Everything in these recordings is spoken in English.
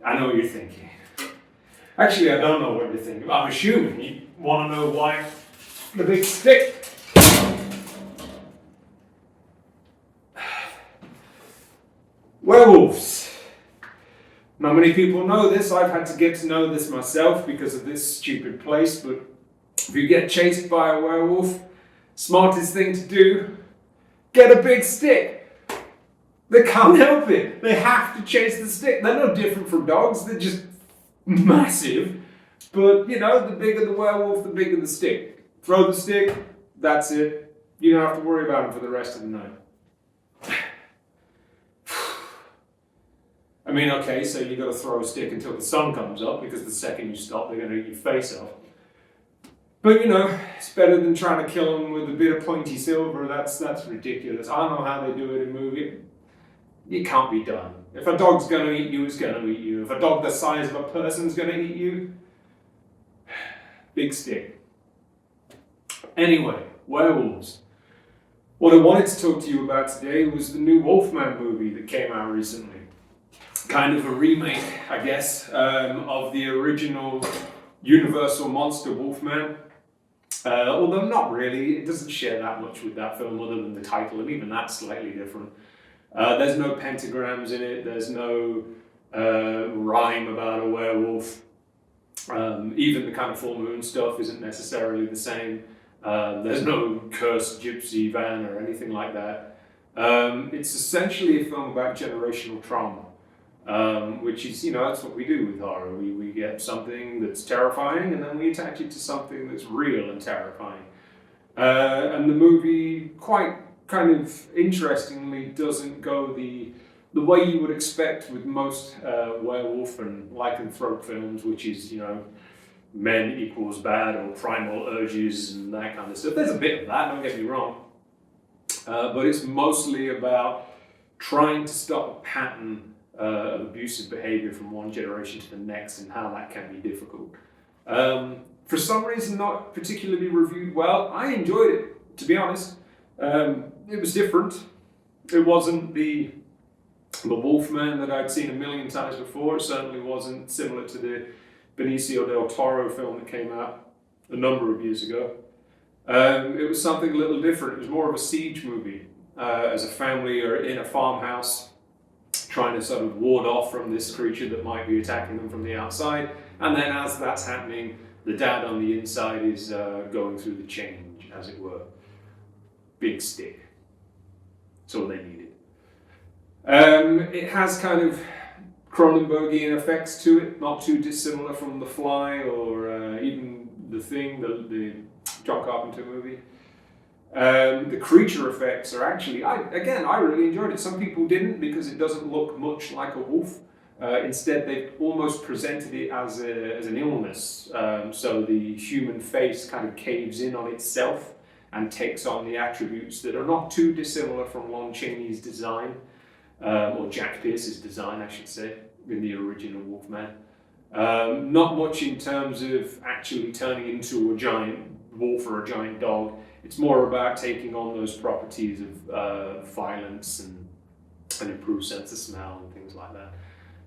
I know what you're thinking. Actually, I don't know what you're thinking. I'm assuming you want to know why the big stick. Werewolves. Not many people know this. I've had to get to know this myself because of this stupid place, but if you get chased by a werewolf, smartest thing to do, get a big stick. They can't help it. They have to chase the stick. They're no different from dogs. They're just massive. But, you know, the bigger the werewolf, the bigger the stick. Throw the stick, that's it. You don't have to worry about them for the rest of the night. I mean, okay, so you got to throw a stick until the sun comes up, because the second you stop, they're going to eat your face off. But, you know, it's better than trying to kill them with a bit of pointy silver. That's ridiculous. I don't know how they do it in movie. It can't be done. If a dog's going to eat you, it's going to eat you. If a dog the size of a person's going to eat you, big stick. Anyway, werewolves. What I wanted to talk to you about today was the new Wolfman movie that came out recently. Kind of a remake, I guess, of the original Universal monster Wolfman. Although not really, it doesn't share that much with that film other than the title, and even that's slightly different. There's no pentagrams in it, there's no rhyme about a werewolf. Even the kind of full moon stuff isn't necessarily the same. There's no cursed gypsy van or anything like that. It's essentially a film about generational trauma. Which is, you know, that's what we do with horror. We get something that's terrifying and then we attach it to something that's real and terrifying. And the movie, quite kind of interestingly, doesn't go the way you would expect with most werewolf and lycanthrope films, which is, you know, men equals bad or primal urges and that kind of stuff. There's a bit of that, don't get me wrong. But it's mostly about trying to stop a pattern of abusive behavior from one generation to the next and how that can be difficult. For some reason, not particularly reviewed well. I enjoyed it, to be honest. It was different. It wasn't the Wolfman that I'd seen a million times before. It certainly wasn't similar to the Benicio del Toro film that came out a number of years ago. It was something a little different. It was more of a siege movie. As a family are in a farmhouse, trying to sort of ward off from this creature that might be attacking them from the outside. And then as that's happening, the dad on the inside is going through the change, as it were. Big stick. That's all they needed. It has kind of Cronenbergian effects to it, not too dissimilar from The Fly or even The Thing, the John Carpenter movie. The creature effects are actually, I really enjoyed it. Some people didn't because it doesn't look much like a wolf. Instead, they've almost presented it as an illness. So the human face kind of caves in on itself and takes on the attributes that are not too dissimilar from Lon Chaney's design, or Jack Pierce's design, I should say, in the original Wolfman. Not much in terms of actually turning into a giant wolf or a giant dog. It's more about taking on those properties of violence and an improved sense of smell and things like that.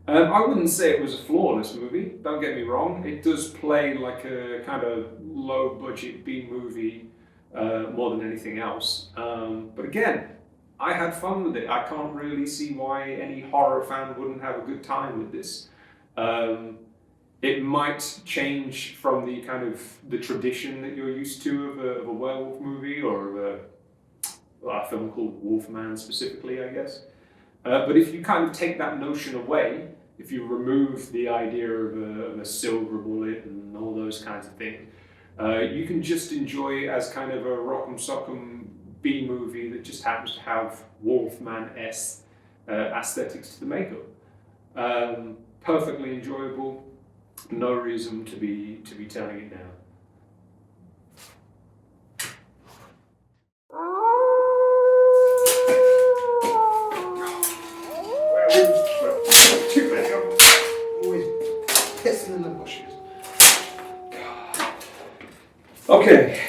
I wouldn't say it was a flawless movie, don't get me wrong. It does play like a kind of low-budget B-movie more than anything else. But again, I had fun with it. I can't really see why any horror fan wouldn't have a good time with this. It might change from the kind of the tradition that you're used to of a werewolf movie or of a film called Wolfman specifically, I guess. But if you kind of take that notion away, if you remove the idea of a silver bullet and all those kinds of things, you can just enjoy it as kind of a rock'em sock'em B movie that just happens to have Wolfman-esque aesthetics to the makeup. Perfectly enjoyable. No reason to be turning it down. Too many. I'm always pissing in the bushes. Okay,